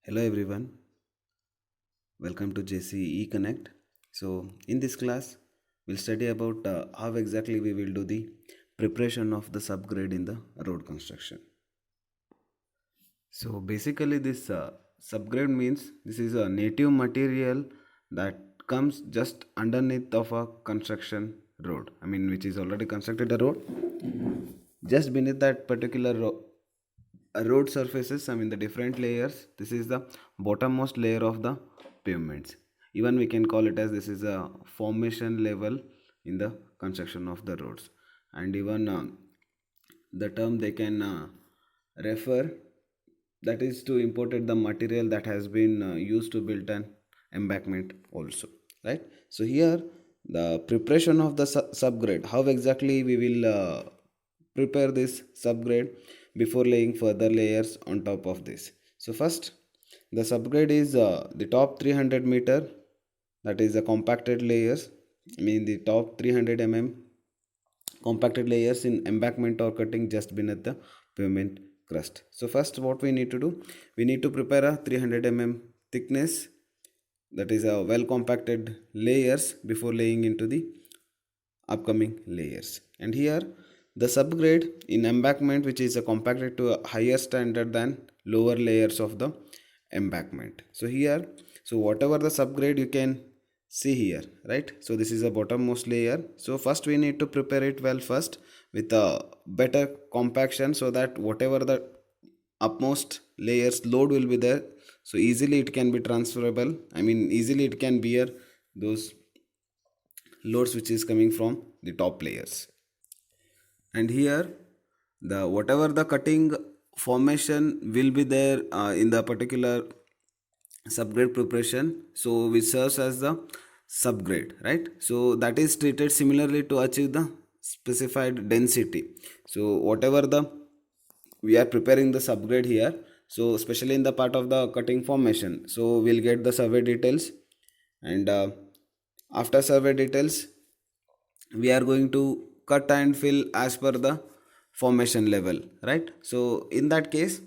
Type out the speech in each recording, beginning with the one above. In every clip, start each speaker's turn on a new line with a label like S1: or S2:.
S1: Hello everyone, welcome to JCE Connect. So in this class, we'll study about how exactly we will do the preparation of the subgrade in the road construction. So basically this subgrade means this is a native material that comes just underneath of a construction road. Which is already constructed a road. Just beneath that particular road surfaces, the different layers, this is the bottommost layer of the pavements. Even we can call it as this is a formation level in the construction of the roads. And even the term they can refer, that is to imported the material that has been used to build an embankment also, right? So here the preparation of the subgrade, how exactly we will prepare this subgrade before laying further layers on top of this. So first, the subgrade is the top 300 meter, that is the compacted layers, the top 300 compacted layers in embankment or cutting just beneath the pavement crust. So first what we need to do, we need to prepare a 300 thickness, that is a well compacted layers before laying into the upcoming layers. And here the subgrade in embankment, which is compacted to a higher standard than lower layers of the embankment. So here, so whatever the subgrade you can see here, right? So this is a bottommost layer. So first we need to prepare it well first with a better compaction, so that whatever the upmost layers load will be there, so easily it can be transferable. Easily it can bear those loads which is coming from the top layers. And here the whatever the cutting formation will be there in the particular subgrade preparation, so which serves as the subgrade, right? So that is treated similarly to achieve the specified density. So whatever the we are preparing the subgrade here, so especially in the part of the cutting formation, so we'll get the survey details. And after survey details, we are going to cut and fill as per the formation level, right? So in that case,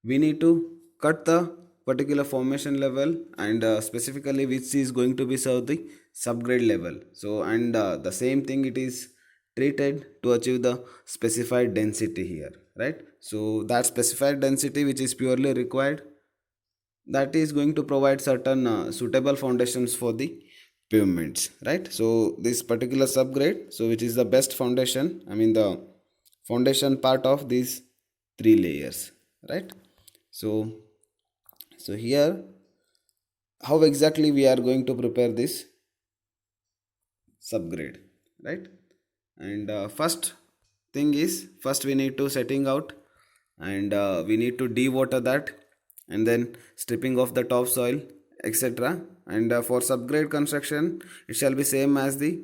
S1: we need to cut the particular formation level, and specifically which is going to be served the subgrade level. So and the same thing it is treated to achieve the specified density here, right? So that specified density which is purely required, that is going to provide certain suitable foundations for the pavements, right? So this particular subgrade, so which is the best foundation, the foundation part of these three layers, right? So here how exactly we are going to prepare this subgrade, right? And first thing is, first we need to setting out, and we need to de-water that, and then stripping of the topsoil, etc. And for subgrade construction, it shall be same as the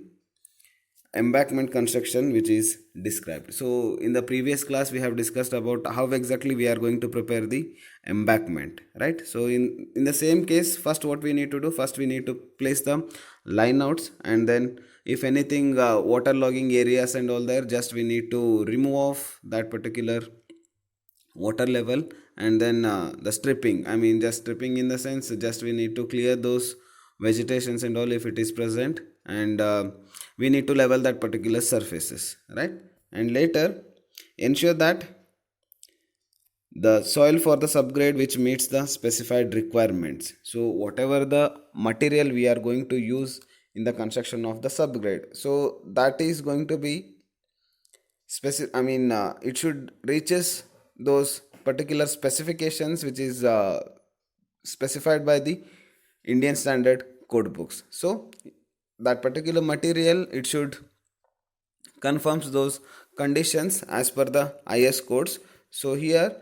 S1: embankment construction which is described. So in the previous class we have discussed about how exactly we are going to prepare the embankment, right? So in the same case, first what we need to do, first we need to place the line outs, and then if anything water logging areas and all there, just we need to remove off that particular water level. And then the stripping, just stripping in the sense, just we need to clear those vegetations and all if it is present, and we need to level that particular surfaces, right? And later ensure that the soil for the subgrade which meets the specified requirements. So whatever the material we are going to use in the construction of the subgrade, so that is going to be specific. It should reaches those particular specifications which is specified by the Indian standard code books. So that particular material, it should confirms those conditions as per the IS codes. So here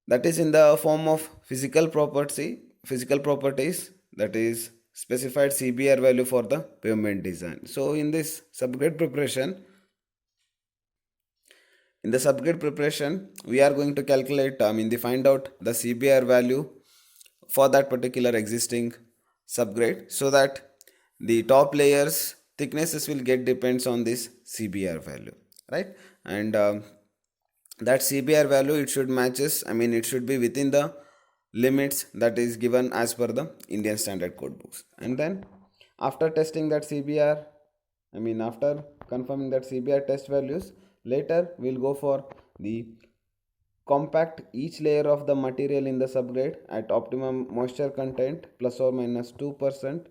S1: that is in the form of physical properties, that is specified CBR value for the pavement design. So in this subgrade preparation, we are going to calculate, find out the CBR value for that particular existing subgrade, so that the top layers thicknesses will get depends on this CBR value, right? And that CBR value, it should matches, I mean it should be within the limits that is given as per the Indian Standard Code books. And then after testing that CBR, I mean after confirming that CBR test values, later we'll go for the compact each layer of the material in the subgrade at optimum moisture content plus or minus 2%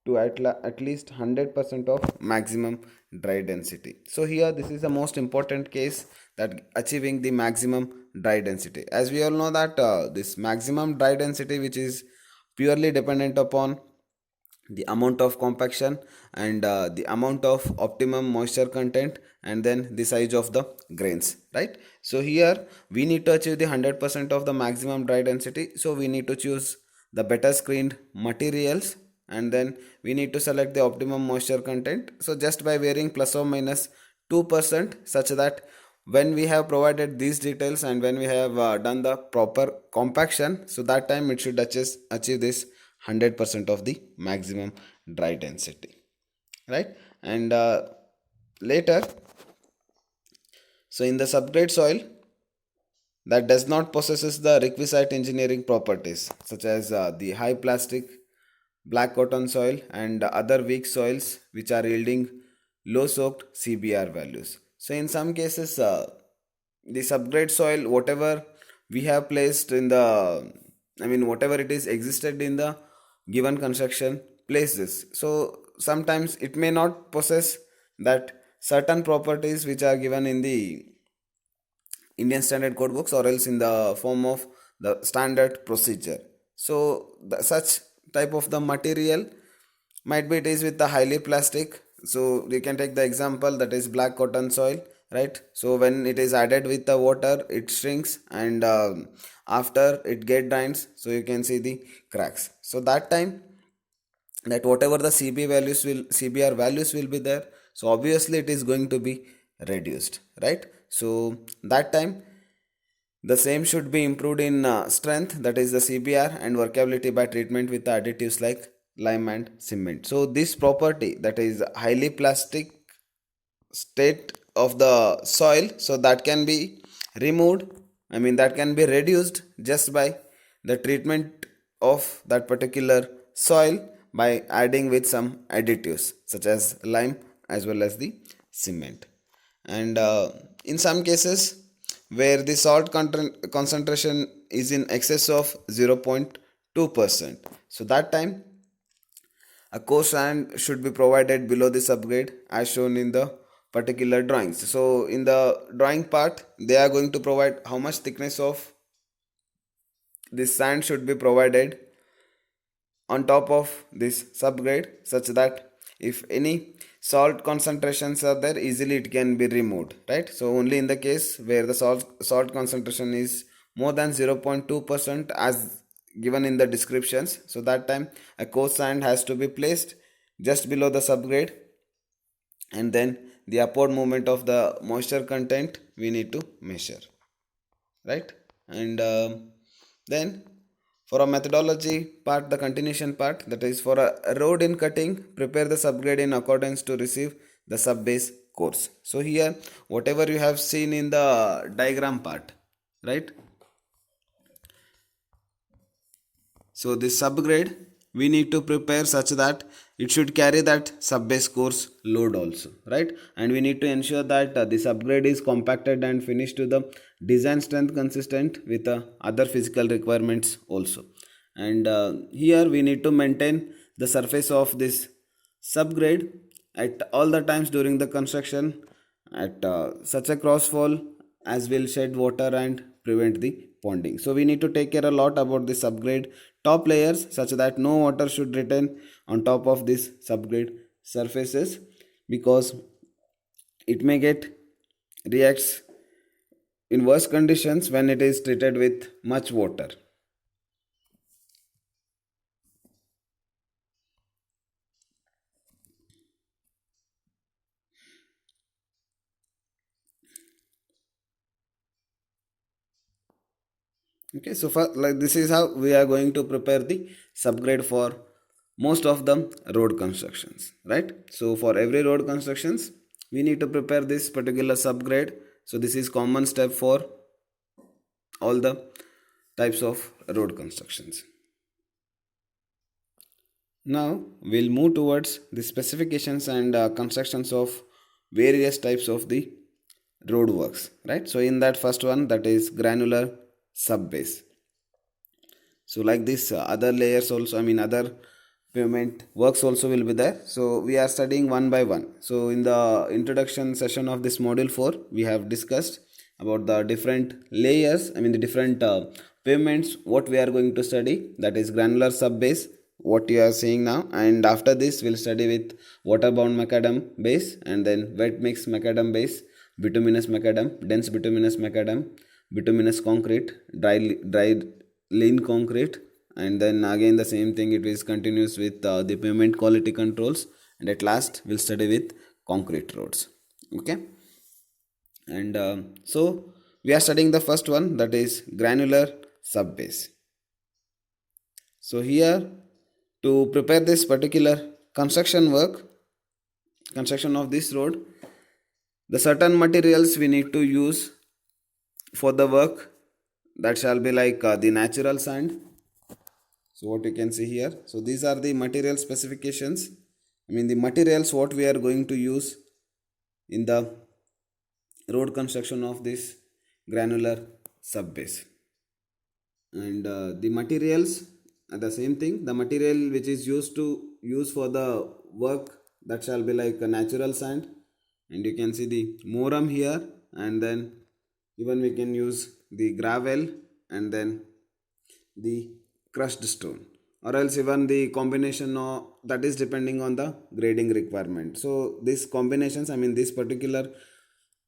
S1: to at least 100% of maximum dry density. So here this is the most important case, that achieving the maximum dry density. As we all know that this maximum dry density, which is purely dependent upon the amount of compaction and the amount of optimum moisture content, and then the size of the grains, right? So here we need to achieve the 100% of the maximum dry density, so we need to choose the better screened materials, and then we need to select the optimum moisture content. So just by varying plus or minus 2%, such that when we have provided these details and when we have done the proper compaction, so that time it should achieve this 100% of the maximum dry density, right? And later, so in the subgrade soil that does not possesses the requisite engineering properties, such as the high plastic black cotton soil and other weak soils which are yielding low soaked CBR values. So in some cases, the subgrade soil, whatever we have placed in the, I mean whatever it is existed in the given construction places, so sometimes it may not possess that certain properties which are given in the Indian Standard Code books, or else in the form of the standard procedure. So such type of the material might be it is with the highly plastic. So you can take the example that is black cotton soil, right? So when it is added with the water, it shrinks, and after it get drains, so you can see the cracks. So that time, that whatever the CBR values will be there, so obviously it is going to be reduced, right? So that time the same should be improved in strength, that is the CBR, and workability by treatment with the additives like lime and cement. So this property, that is highly plastic state of the soil, so that can be removed, I mean that can be reduced just by the treatment of that particular soil by adding with some additives such as lime as well as the cement. And in some cases where the salt concentration is in excess of 0.2%, so that time a core sand should be provided below the subgrade as shown in the particular drawings. So in the drawing part, they are going to provide how much thickness of this sand should be provided on top of this subgrade, such that if any salt concentrations are there, easily it can be removed, right? So only in the case where the salt concentration is more than 0.2% as given in the descriptions, so that time a coarse sand has to be placed just below the subgrade, and then the upward movement of the moisture content we need to measure, right? And then for a methodology part, the continuation part, that is for a road in cutting, prepare the subgrade in accordance to receive the subbase course. So here whatever you have seen in the diagram part, right? So this subgrade we need to prepare such that it should carry that subbase course load also, right? And we need to ensure that the subgrade is compacted and finished to the design strength consistent with other physical requirements also. And here we need to maintain the surface of this subgrade at all the times during the construction at such a crossfall as will shed water and prevent the ponding. So we need to take care a lot about the subgrade top layers such that no water should retain on top of this subgrade surfaces, because it may get reacts in worse conditions when it is treated with much water. Okay, so for like this is how we are going to prepare the subgrade for most of the road constructions, right? So for every road constructions we need to prepare this particular subgrade. So this is common step for all the types of road constructions. Now we'll move towards the specifications and constructions of various types of the road works, right? So in that first one, that is granular subbase. So like this, other layers also, other pavement works also will be there. So we are studying one by one. So in the introduction session of this module 4, we have discussed about the different layers, the different pavements, what we are going to study, that is granular subbase, what you are seeing now. And after this, we'll study with water-bound macadam base, and then wet mix macadam base, bituminous macadam, dense bituminous macadam, bituminous concrete, dry lean concrete, and then again the same thing, it is continuous with the pavement quality controls, and at last we'll study with concrete roads. Okay, and so we are studying the first one, that is granular subbase. So here, to prepare this particular construction of this road, the certain materials we need to use for the work, that shall be like the natural sand. So what you can see here, so these are the material specifications, the materials what we are going to use in the road construction of this granular subbase. And the materials are the same thing, the material which is used for the work, that shall be like a natural sand, and you can see the moram here, and then even we can use the gravel, and then the crushed stone, or else even the combination of that is depending on the grading requirement. So these combinations, this particular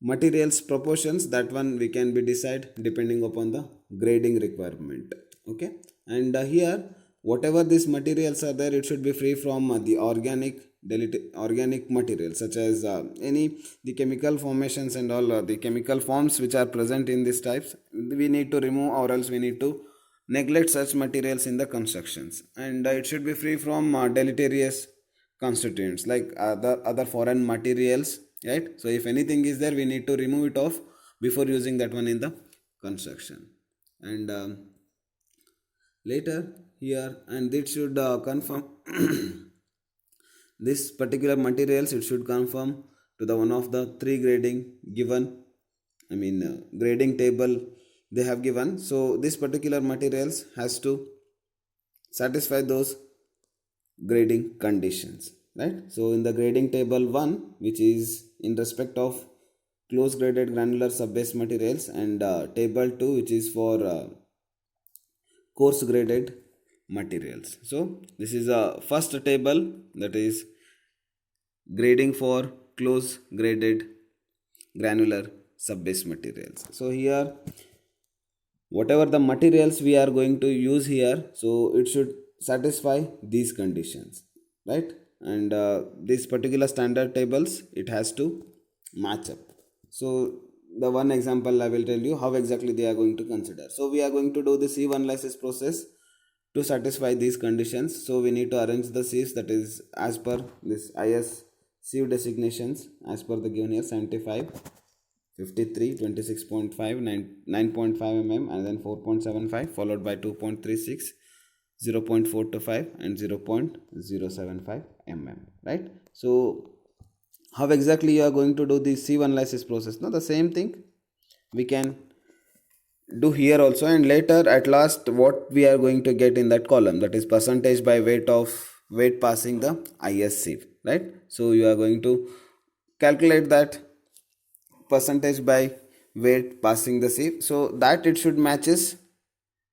S1: materials proportions, that one we can be decide depending upon the grading requirement. Okay, and here whatever these materials are there, it should be free from the organic materials, such as the chemical formations and all the chemical forms which are present in these types, we need to remove, or else we need to neglect such materials in the constructions. And it should be free from deleterious constituents like other foreign materials, right? So if anything is there, we need to remove it off before using that one in the construction. And later here, and it should confirm this particular materials, it should conform to the one of the three grading given, grading table they have given. So this particular materials has to satisfy those grading conditions, right? So in the grading table 1, which is in respect of close graded granular subbase materials, and table 2, which is for coarse graded materials. So this is a first table, that is grading for close graded granular subbase materials. So here whatever the materials we are going to use here, so it should satisfy these conditions, right? And these particular standard tables, it has to match up. So the one example I will tell you how exactly they are going to consider. So we are going to do the sieve analysis process to satisfy these conditions. So we need to arrange the sieves, that is as per this IS sieve designations, as per the given here, 75, 53, 26.5, 9.5 mm, and then 4.75, followed by 2.36, 0.425, and 0.075 mm, right? So how exactly you are going to do the sieve analysis process? Now the same thing we can do here also, and later at last what we are going to get in that column, that is percentage by weight passing the IS sieve, right? So you are going to calculate that percentage by weight passing the sieve, so that it should matches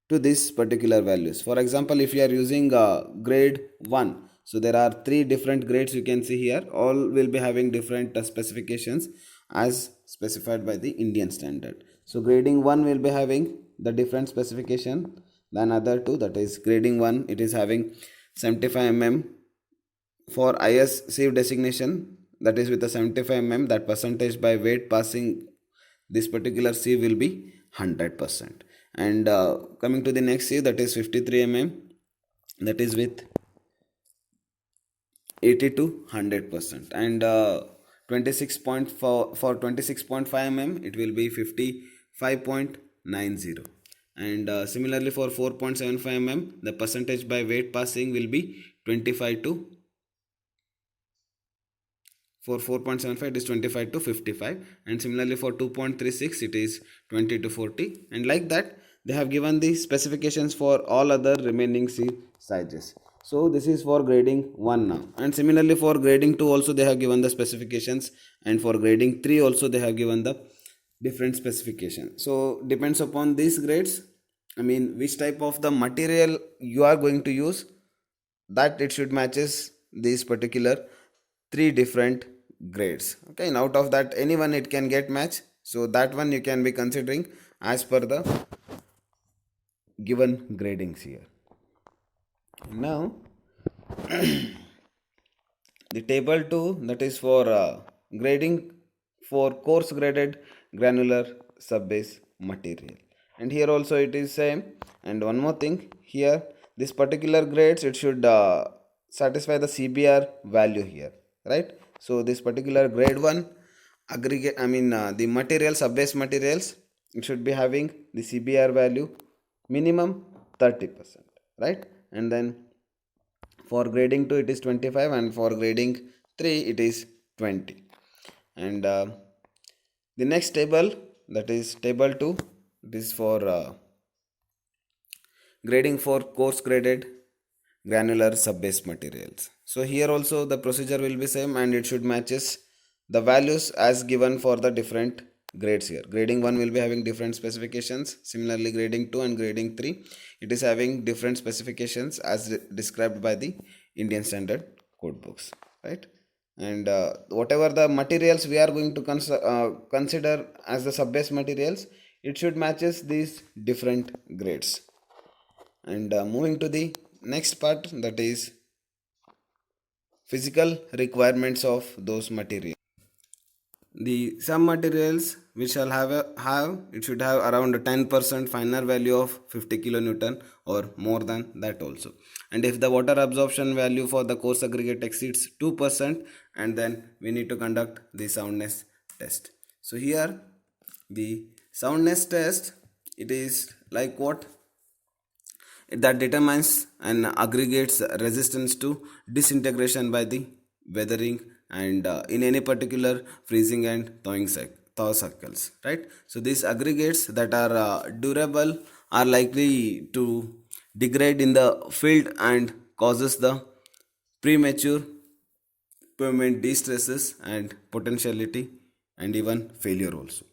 S1: to this particular values. For example, if you are using grade 1, so there are 3 different grades you can see here, all will be having different specifications as specified by the Indian standard. So grading 1 will be having the different specification than other two, that is grading 1, it is having 75 mm for IS sieve designation, that is with the 75 mm, that percentage by weight passing this particular sieve will be 100%. And coming to the next sieve, that is 53 mm, that is with 80 to 100%. And for 26.5 mm it will be 55.90, and similarly for 4.75 mm the percentage by weight passing will be 25 to for 4.75 it is 25 to 55, and similarly for 2.36 it is 20 to 40, and like that they have given the specifications for all other remaining C sizes. So this is for grading 1 now, and similarly for grading 2 also they have given the specifications, and for grading 3 also they have given the different specification. So depends upon these grades, I mean which type of the material you are going to use, that it should matches these particular three different grades. Okay, and out of that any one it can get match, so that one you can be considering as per the given gradings here. Now the table 2, that is for grading for coarse graded granular subbase material, and here also it is same. And one more thing here, this particular grades it should satisfy the CBR value here, right? So this particular grade 1 aggregate, I mean the material subbase materials, it should be having the CBR value minimum 30%, right? And then for grading 2 it is 25, and for grading 3 it is 20. And the next table, that is table 2, it is for grading for coarse graded granular subbase materials. So here also the procedure will be same, and it should matches the values as given for the different grades here. Grading 1 will be having different specifications, similarly grading 2 and grading 3 it is having different specifications as described by the Indian Standard Code books, right? And whatever the materials we are going to consider as the subbase materials, it should matches these different grades. And moving to the next part, that is physical requirements of those materials. The some materials which shall have it should have around 10% finer value of 50 kilonewton or more than that also. And if the water absorption value for the coarse aggregate exceeds 2%, and then we need to conduct the soundness test. So here the soundness test, it is like what? That determines an aggregate's resistance to disintegration by the weathering and in any particular freezing and thaw cycles, right? So these aggregates that are durable are likely to degrade in the field and causes the premature pavement distresses and potentiality and even failure also.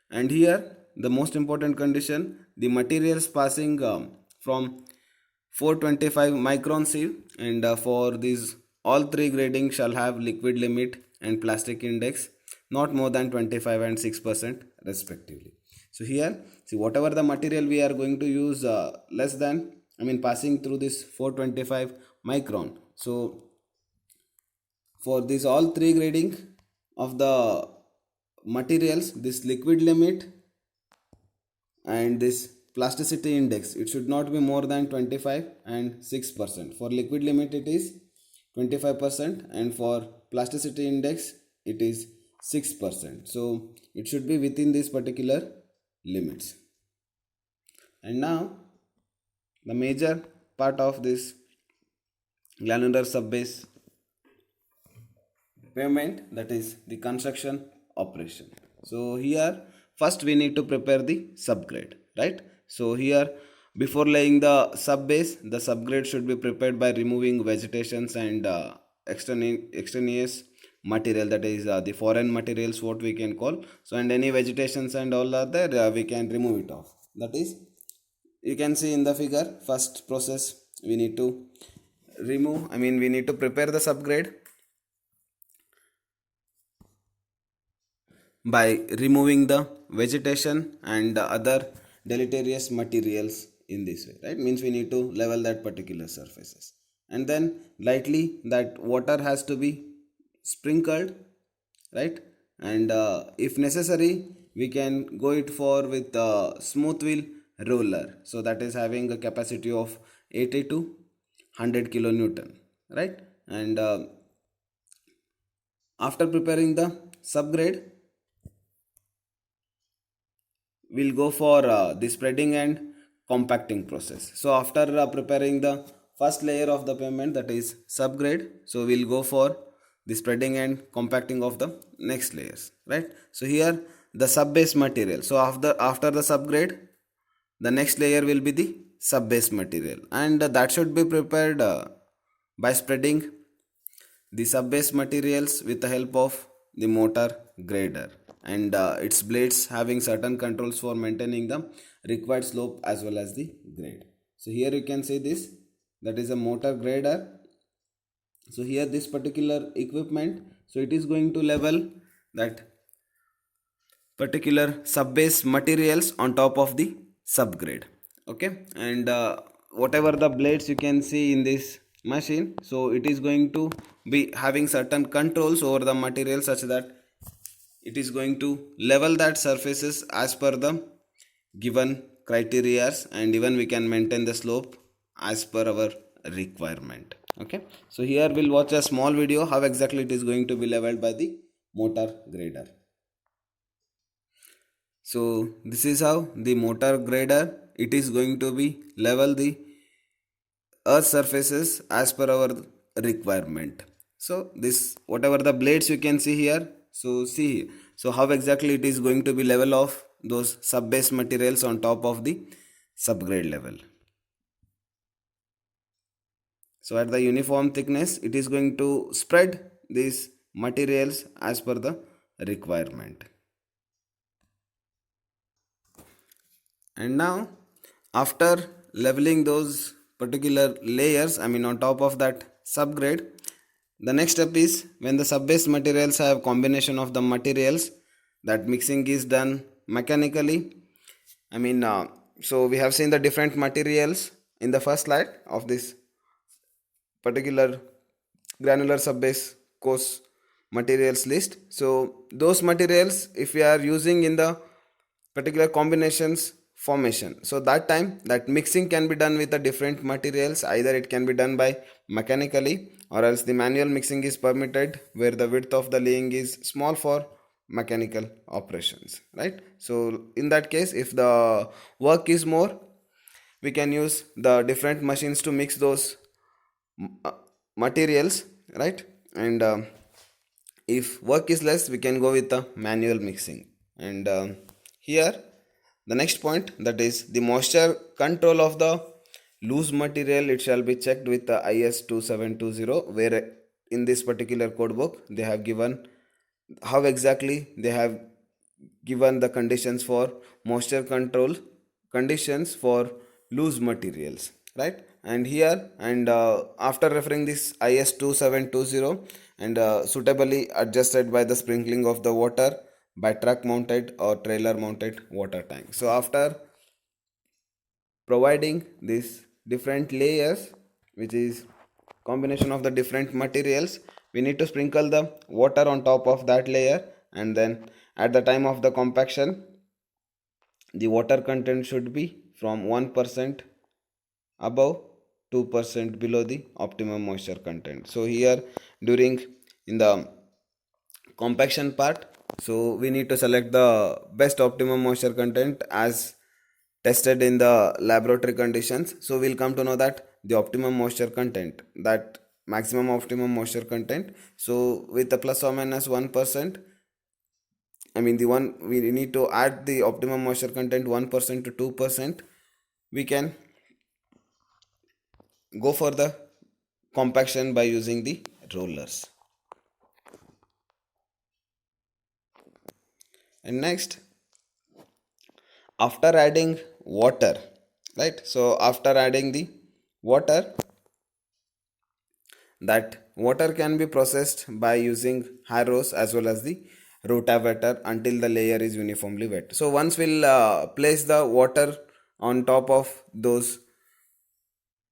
S1: And here the most important condition, the materials passing from 425 micron sieve, and for these all three grading shall have liquid limit and plastic index not more than 25 and 6% respectively. So here see whatever the material we are going to use less than, I mean passing through this 425 micron, so for this all three grading of the materials, this liquid limit and this plasticity index, it should not be more than 25 and 6%. For liquid limit it is 25%, and for plasticity index it is 6%. So it should be within these particular limits. And now the major part of this granular subbase pavement, that is the construction operation. So here first we need to prepare the subgrade, right? So here before laying the subbase, the subgrade should be prepared by removing vegetations and extraneous material, that is the foreign materials what we can call. So and any vegetations and all are there, we can remove it off. That is, you can see in the figure, first process we need to remove, I mean we need to prepare the subgrade by removing the vegetation and other deleterious materials in this way, right? Means we need to level that particular surfaces, and then lightly that water has to be sprinkled, right? And if necessary we can go it for with smooth wheel roller, so that is having a capacity of 80 to 100 kilonewton, right? And After preparing the subgrade, we'll go for the spreading and compacting process. So after preparing the first layer of the pavement, that is subgrade, so we'll go for the spreading and compacting of the next layers, right? So here the sub base material. So after the subgrade, the next layer will be the sub base material, and that should be prepared by spreading the sub-base materials with the help of the motor grader, and its blades having certain controls for maintaining the required slope as well as the grade. So here you can see this, that is a motor grader. So here this particular equipment, so it is going to level that particular sub-base materials on top of the subgrade. Okay, and whatever the blades you can see in this machine, so it is going to be having certain controls over the material such that it is going to level that surfaces as per the given criteria, and even we can maintain the slope as per our requirement. Okay, so here we'll watch a small video how exactly it is going to be leveled by the motor grader. So this is how the motor grader, it is going to be level the earth surfaces as per our requirement. So this whatever the blades you can see here, so see here. So how exactly it is going to be level of those sub base materials on top of the subgrade level. So at the uniform thickness, it is going to spread these materials as per the requirement. And now after leveling those particular layers, I mean on top of that subgrade, the next step is when the sub-base materials have combination of the materials, that mixing is done mechanically. I mean so we have seen the different materials in the first slide of this particular granular sub-base course materials list. So those materials, if we are using in the particular combinations formation, so that time that mixing can be done with the different materials. Either it can be done by mechanically, or else the manual mixing is permitted, where the width of the laying is small for mechanical operations, right? So in that case, if the work is more, we can use the different machines to mix those materials, right? And if work is less, we can go with the manual mixing. And here the next point, that is the moisture control of the loose material, it shall be checked with the IS 2720, where in this particular code book they have given how exactly they have given the conditions for moisture control conditions for loose materials, right? And here, and after referring this IS 2720, and suitably adjusted by the sprinkling of the water by truck mounted or trailer mounted water tank. So after providing these different layers, which is combination of the different materials, we need to sprinkle the water on top of that layer, and then at the time of the compaction, the water content should be from 1% above, 2% below the optimum moisture content. So here during in the compaction part, so we need to select the best optimum moisture content as tested in the laboratory conditions. So we'll come to know that the optimum moisture content, that maximum optimum moisture content, so with the plus or minus 1%, I mean the one we need to add the optimum moisture content 1% to 2%, we can go for the compaction by using the rollers. And next, after adding water, right? So after adding the water, that water can be processed by using harrows as well as the rotavator until the layer is uniformly wet. So once we'll place the water on top of those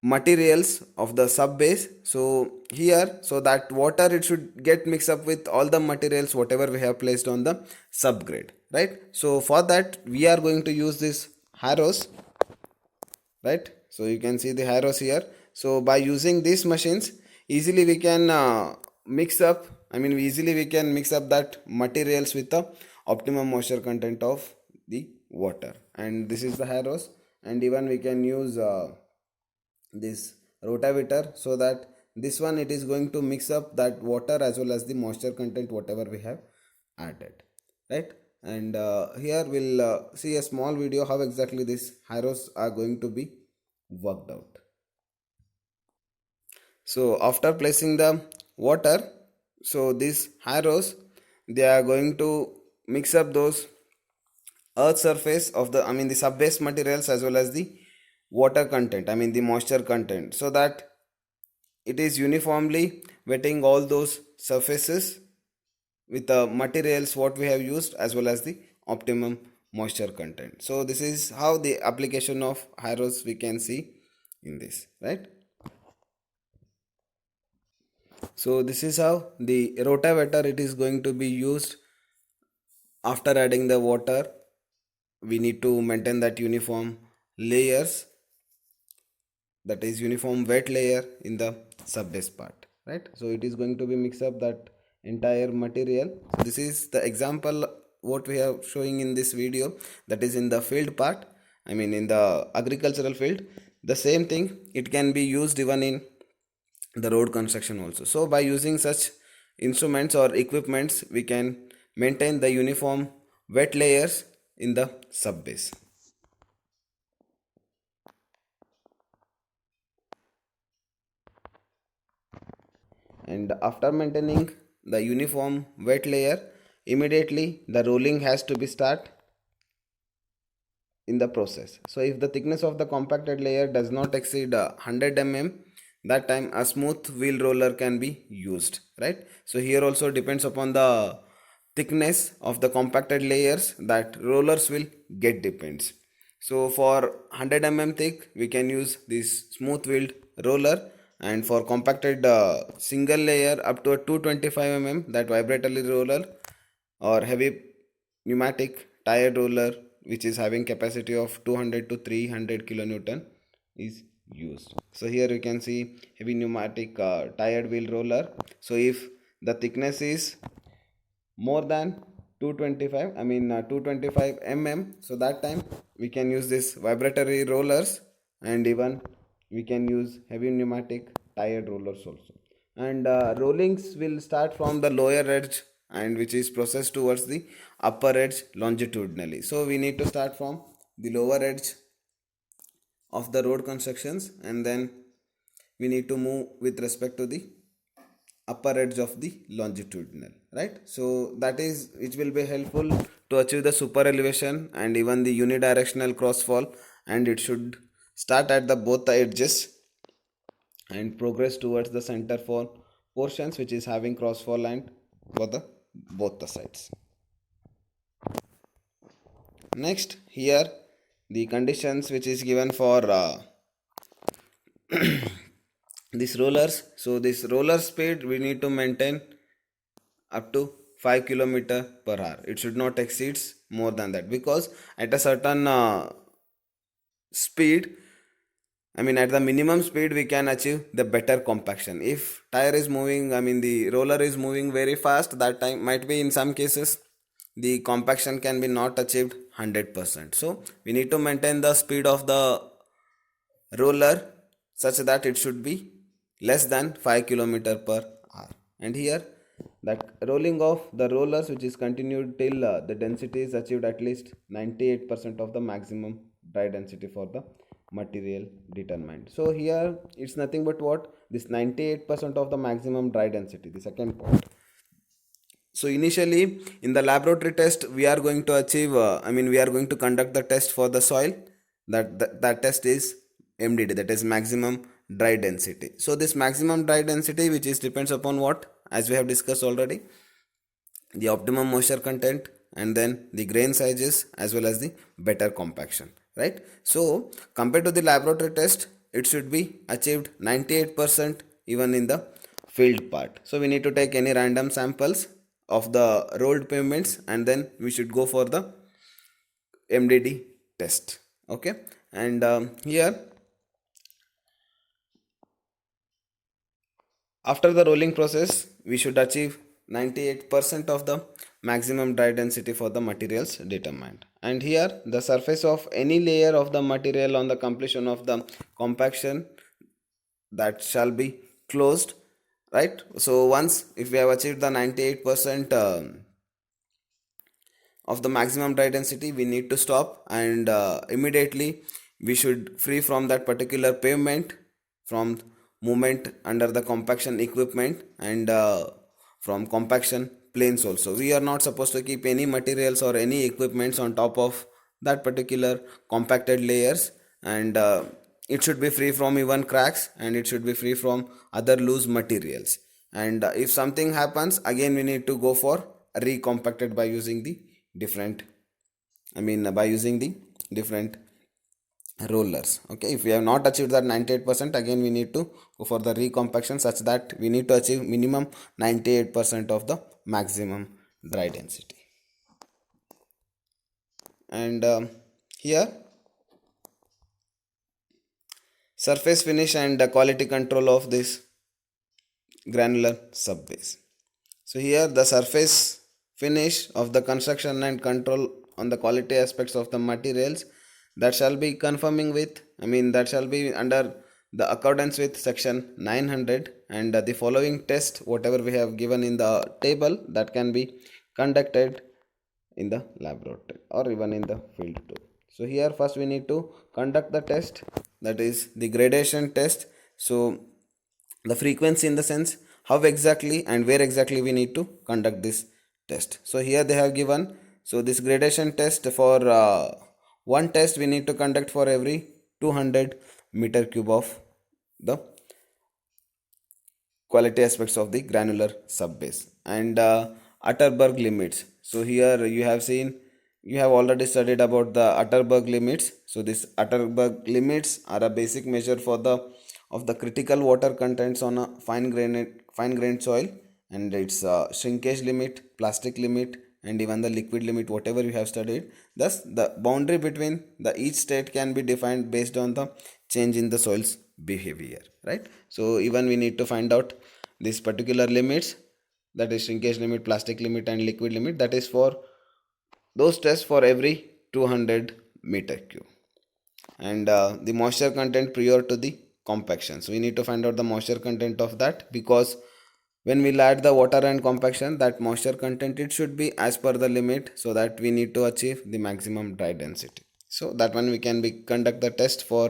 S1: materials of the sub base, so here, so that water it should get mixed up with all the materials whatever we have placed on the subgrade, right? So for that we are going to use this harrows, right? So you can see the harrows here. So by using these machines, easily we can mix up I mean, we can mix up that materials with the optimum moisture content of the water. And this is the harrows. And even we can use this rotavator, so that this one it is going to mix up that water as well as the moisture content whatever we have added, right? And here we'll see a small video how exactly these harrows are going to be worked out. So after placing the water, so these harrows, they are going to mix up those earth surface of the, I mean, the subbase materials as well as the water content, I mean the moisture content, so that it is uniformly wetting all those surfaces with the materials what we have used as well as the optimum moisture content. So this is how the application of harrows we can see in this, right? So this is how the rotavator it is going to be used. After adding the water, we need to maintain that uniform layers, that is uniform wet layer in the subbase part, right? So it is going to be mix up that entire material. So this is the example what we are showing in this video, that is in the field part, I mean in the agricultural field. The same thing it can be used even in the road construction also. So by using such instruments or equipments, we can maintain the uniform wet layers in the subbase. And after maintaining the uniform wet layer, immediately the rolling has to be start in the process. So if the thickness of the compacted layer does not exceed 100 mm, that time a smooth wheel roller can be used, right? So here also depends upon the thickness of the compacted layers that rollers will get depends. So for 100 mm thick we can use this smooth wheeled roller, and for compacted single layer up to a 225 mm that vibratable roller or heavy pneumatic tire roller which is having capacity of 200 to 300 kilonewton is used. So here you can see heavy pneumatic tired wheel roller. So if the thickness is more than 225, I mean 225 mm, so that time we can use this vibratory rollers, and even we can use heavy pneumatic tired rollers also. And rollings will start from the lower edge and which is processed towards the upper edge longitudinally. So we need to start from the lower edge of the road constructions, and then we need to move with respect to the upper edge of the longitudinal, right? So that is which will be helpful to achieve the super elevation and even the unidirectional crossfall, and it should start at the both the edges and progress towards the center for portions which is having crossfall and for the both the sides. Next, here the conditions which is given for these rollers. So this roller speed we need to maintain up to 5 kilometer per hour. It should not exceed more than that, because at a certain speed, I mean at the minimum speed we can achieve the better compaction. If tire is moving, I mean the roller is moving very fast, that time might be in some cases the compaction can be not achieved 100%. So we need to maintain the speed of the roller such that it should be less than 5 kilometer per hour. And here that rolling of the rollers which is continued till the density is achieved at least 98% of the maximum dry density for the material determined. So here it's nothing but what this 98% of the maximum dry density, the second point. So initially in the laboratory test we are going to achieve we are going to conduct the test for the soil. That test is MDD, that is maximum dry density. So this maximum dry density which is depends upon what, as we have discussed already, the optimum moisture content and then the grain sizes as well as the better compaction, right? So compared to the laboratory test it should be achieved 98% even in the field part. So we need to take any random samples of the rolled pavements and then we should go for the MDD test. Okay, and here after the rolling process we should achieve 98% of the maximum dry density for the materials determined. And here the surface of any layer of the material on the completion of the compaction, that shall be closed, right? So once if we have achieved the 98% of the maximum dry density, we need to stop, and immediately we should free from that particular pavement from movement under the compaction equipment, and from compaction planes also. We are not supposed to keep any materials or any equipments on top of that particular compacted layers, and it should be free from even cracks, and it should be free from other loose materials. And if something happens, again we need to go for recompacted by using the different, by using the different rollers. Okay, if we have not achieved that 98%, again we need to go for the recompaction, such that we need to achieve minimum 98% of the maximum dry density. And here surface finish and quality control of this granular subbase. So here the surface finish of the construction and control on the quality aspects of the materials, that shall be conforming with, that shall be under the accordance with section 900, and the following test whatever we have given in the table, that can be conducted in the laboratory or even in the field too. So here first we need to conduct the test, that is the gradation test. So the frequency, in the sense how exactly and where exactly we need to conduct this test. So here they have given, so this gradation test for one test we need to conduct for every 200 meter cube of the quality aspects of the granular subbase. And Atterberg limits. So here you have seen, you have already studied about the Atterberg limits. So this Atterberg limits are a basic measure for the of the critical water contents on a fine grained soil, and its shrinkage limit, plastic limit, and even the liquid limit, whatever you have studied. Thus the boundary between the each state can be defined based on the change in the soil's behavior, right? So even we need to find out these particular limits, that is shrinkage limit, plastic limit, and liquid limit, that is for those tests for every 200 meter cube. And the moisture content prior to the compaction, so we need to find out the moisture content of that, because when we add the water and compaction, that moisture content, it should be as per the limit, so that we need to achieve the maximum dry density. So that one we can conduct the test for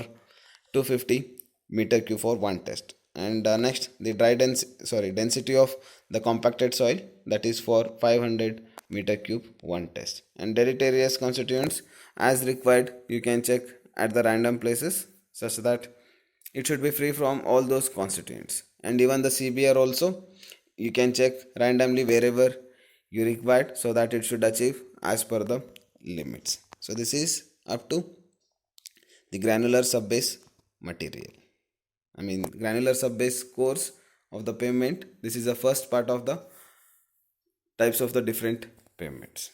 S1: 250 meter cube for one test. And next the density of the compacted soil, that is for 500 meter cube one test. And deleterious constituents, as required, you can check at the random places, such that it should be free from all those constituents. And even the CBR also you can check randomly wherever you required, so that it should achieve as per the limits. So this is up to the granular subbase material, granular subbase course of the pavement. This is the first part of the types of the different pavements.